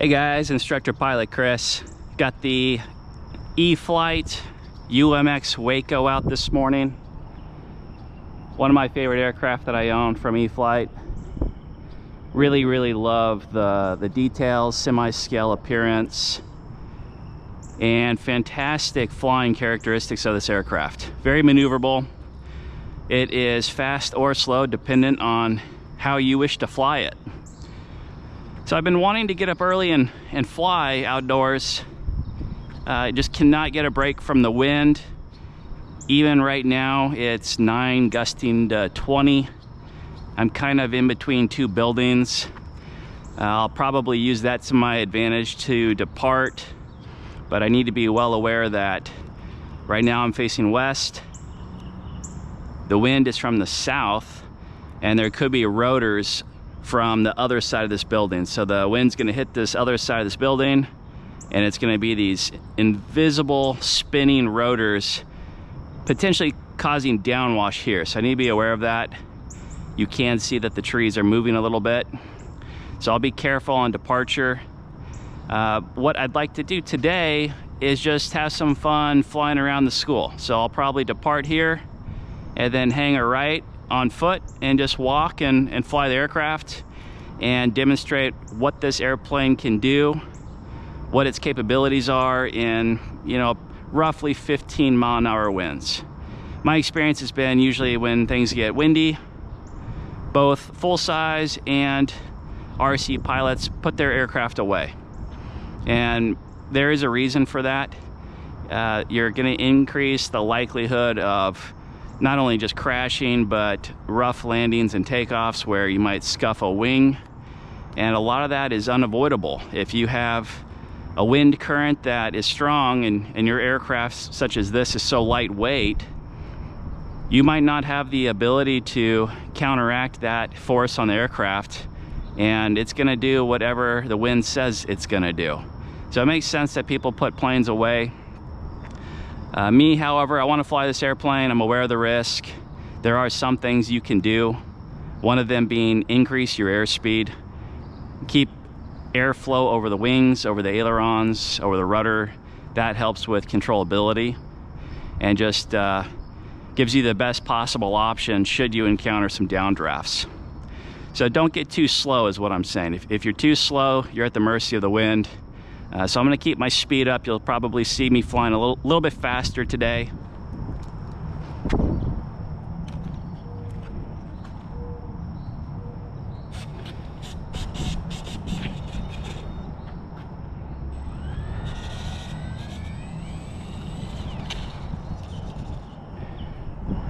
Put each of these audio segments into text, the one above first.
Hey guys, instructor pilot Chris. Got the E-flite UMX WACO out this morning. One of my favorite aircraft that I own from E-flite. Really love the details, semi-scale appearance, and fantastic flying characteristics of this aircraft. Very maneuverable. It is fast or slow dependent on how you wish to fly it. So I've been wanting to get up early and fly outdoors. I just cannot get a break from the wind. Even right now it's 9 gusting to 20. I'm kind of in between two buildings. I'll probably use that to my advantage to depart, but I need to be well aware that right now I'm facing west. The wind is from the south, and there could be rotors from the other side of this building. So the wind's gonna hit this other side of this building, and it's gonna be these invisible spinning rotors, potentially causing downwash here. So I need to be aware of that. You can see that the trees are moving a little bit. So I'll be careful on departure. What I'd like to do today is just have some fun flying around the school. So I'll probably depart here and then hang a right on foot and just walk and fly the aircraft and demonstrate what this airplane can do, what its capabilities are in, roughly 15-mile-an-hour winds. My experience has been usually when things get windy, both full-size and RC pilots put their aircraft away. And there is a reason for that. You're going to increase the likelihood of not only just crashing, but rough landings and takeoffs where you might scuff a wing. And a lot of that is unavoidable. If you have a wind current that is strong and your aircraft such as this is so lightweight, you might not have the ability to counteract that force on the aircraft, and it's gonna do whatever the wind says it's gonna do. So it makes sense that people put planes away. Me, however, I want to fly this airplane. I'm aware of the risk. There are some things you can do. One of them being increase your airspeed. Keep airflow over the wings, over the ailerons, over the rudder. That helps with controllability and just gives you the best possible option should you encounter some downdrafts. So don't get too slow is what I'm saying. If you're too slow, you're at the mercy of the wind. So I'm going to keep my speed up. You'll probably see me flying a little bit faster today.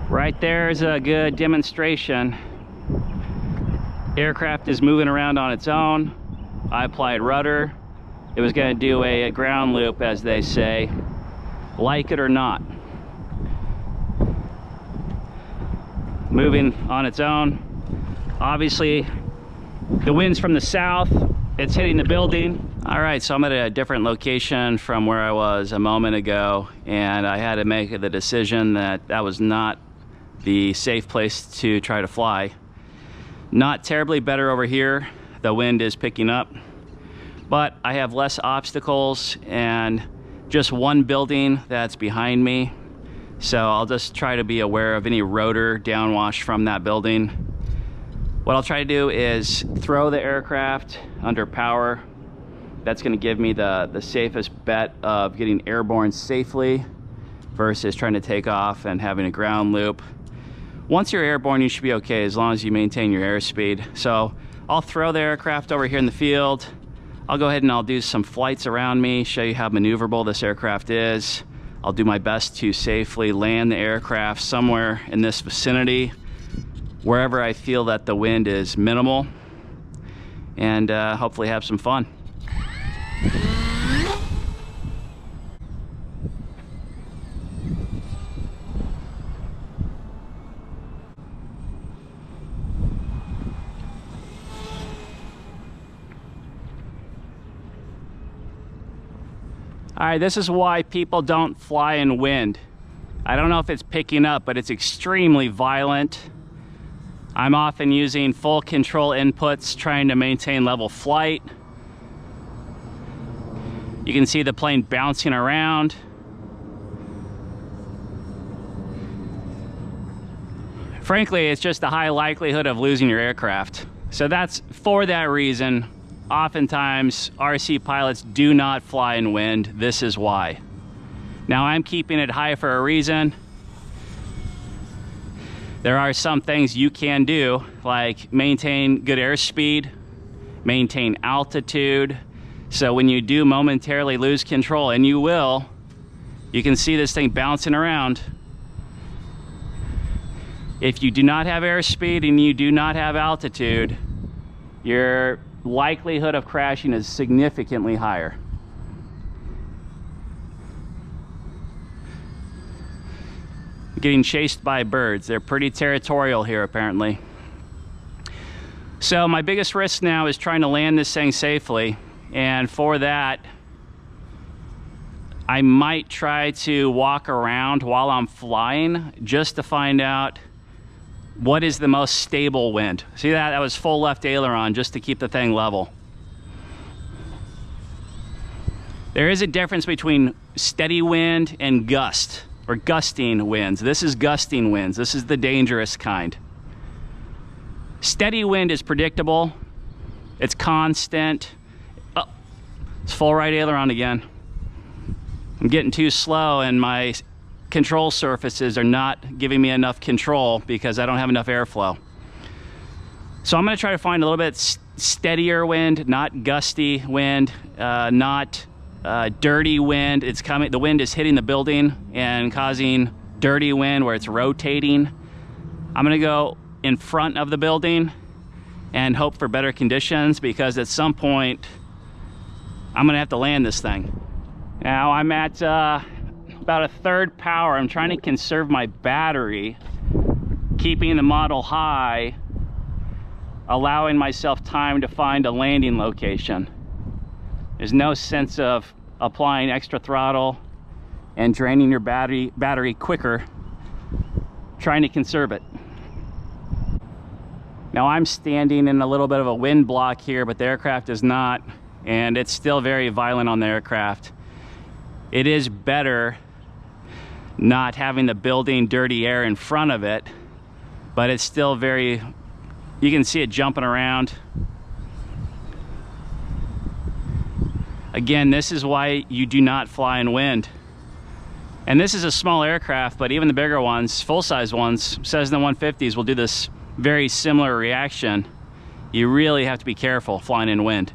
Right there is a good demonstration. Aircraft is moving around on its own. I applied rudder. It was going to do a ground loop, as they say, like it or not. Moving on its own. Obviously, the wind's from the south. It's hitting the building. All right, so I'm at a different location from where I was a moment ago, and I had to make the decision that that was not the safe place to try to fly. Not terribly better over here. The wind is picking up, but I have less obstacles and just one building that's behind me. So I'll just try to be aware of any rotor downwash from that building. What I'll try to do is throw the aircraft under power. That's going to give me the safest bet of getting airborne safely versus trying to take off and having a ground loop. Once you're airborne, you should be okay as long as you maintain your airspeed. So I'll throw the aircraft over here in the field. I'll go ahead and I'll do some flights around me, show you how maneuverable this aircraft is. I'll do my best to safely land the aircraft somewhere in this vicinity, wherever I feel that the wind is minimal, and hopefully have some fun. All right, this is why people don't fly in wind. I don't know if it's picking up, but it's extremely violent. I'm often using full control inputs trying to maintain level flight. You can see the plane bouncing around. Frankly, it's just a high likelihood of losing your aircraft. So that's for that reason. Oftentimes, RC pilots do not fly in wind. This is why. Now, I'm keeping it high for a reason. There are some things you can do, like maintain good airspeed, maintain altitude. So when you do momentarily lose control, and you will, you can see this thing bouncing around. If you do not have airspeed and you do not have altitude, your likelihood of crashing is significantly higher. Getting chased by birds. They're pretty territorial here, apparently. So my biggest risk now is trying to land this thing safely, and for that I might try to walk around while I'm flying just to find out what is the most stable wind. See that? That was full left aileron just to keep the thing level. There is a difference between steady wind and gust, or gusting winds. This is gusting winds. This is the dangerous kind. Steady wind is predictable. It's constant. Oh, it's full right aileron again. I'm getting too slow and my control surfaces are not giving me enough control because I don't have enough airflow. So I'm going to try to find a little bit steadier wind, not gusty wind, not dirty wind. It's coming, the wind is hitting the building and causing dirty wind where it's rotating. I'm going to go in front of the building and hope for better conditions, because at some point I'm going to have to land this thing. Now I'm at about a third power. I'm trying to conserve my battery, keeping the model high, allowing myself time to find a landing location. There's no sense of applying extra throttle and draining your battery quicker, trying to conserve it. Now I'm standing in a little bit of a wind block here, but the aircraft is not, and it's still very violent on the aircraft. It is better not having the building dirty air in front of it, but it's still very, you can see it jumping around. Again, this is why you do not fly in wind. And this is a small aircraft, but even the bigger ones, full-size ones, Cessna 150s will do this very similar reaction. You really have to be careful flying in wind.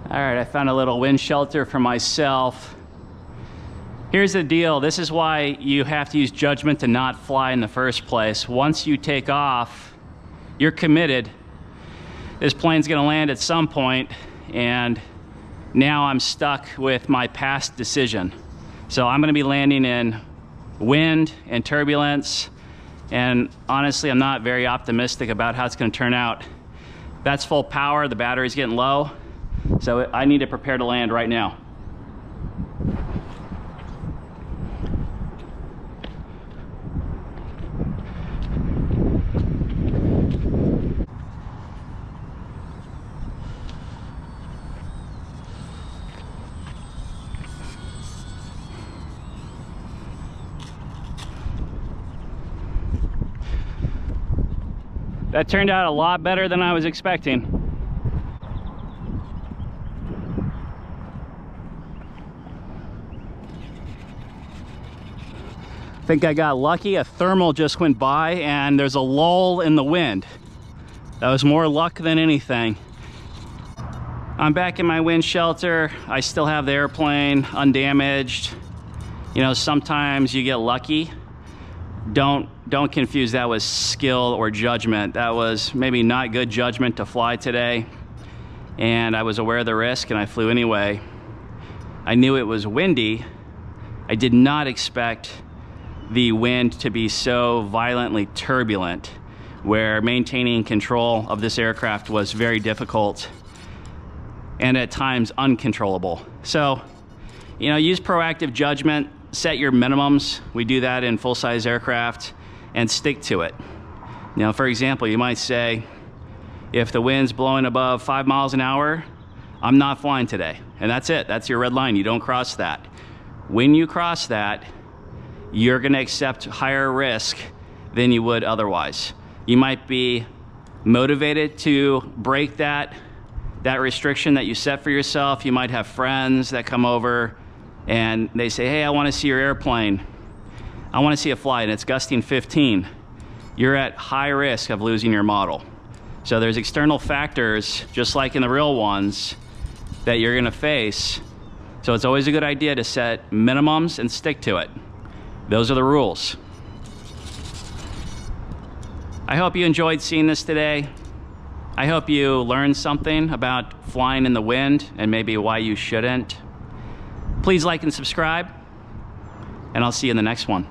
All right, I found a little wind shelter for myself. Here's the deal. This is why you have to use judgment to not fly in the first place. Once you take off, you're committed. This plane's gonna land at some point, and now I'm stuck with my past decision. So I'm gonna be landing in wind and turbulence, and honestly, I'm not very optimistic about how it's gonna turn out. That's full power, the battery's getting low. So I need to prepare to land right now. That turned out a lot better than I was expecting. I think I got lucky. A thermal just went by and there's a lull in the wind. That was more luck than anything. I'm back in my wind shelter. I still have the airplane undamaged. You know, sometimes you get lucky. Don't confuse that with skill or judgment. That was maybe not good judgment to fly today. And I was aware of the risk and I flew anyway. I knew it was windy. I did not expect the wind to be so violently turbulent, where maintaining control of this aircraft was very difficult and at times uncontrollable. So, you know, use proactive judgment, set your minimums. We do that in full-size aircraft, and stick to it. You know, for example, you might say, if the wind's blowing above 5 miles an hour, I'm not flying today. And that's it, that's your red line, you don't cross that. When you cross that, you're gonna accept higher risk than you would otherwise. You might be motivated to break that restriction that you set for yourself. You might have friends that come over and they say, hey, I wanna see your airplane. I wanna see a flight, and it's gusting 15. You're at high risk of losing your model. So there's external factors, just like in the real ones, that you're gonna face. So it's always a good idea to set minimums and stick to it. Those are the rules. I hope you enjoyed seeing this today. I hope you learned something about flying in the wind and maybe why you shouldn't. Please like and subscribe, and I'll see you in the next one.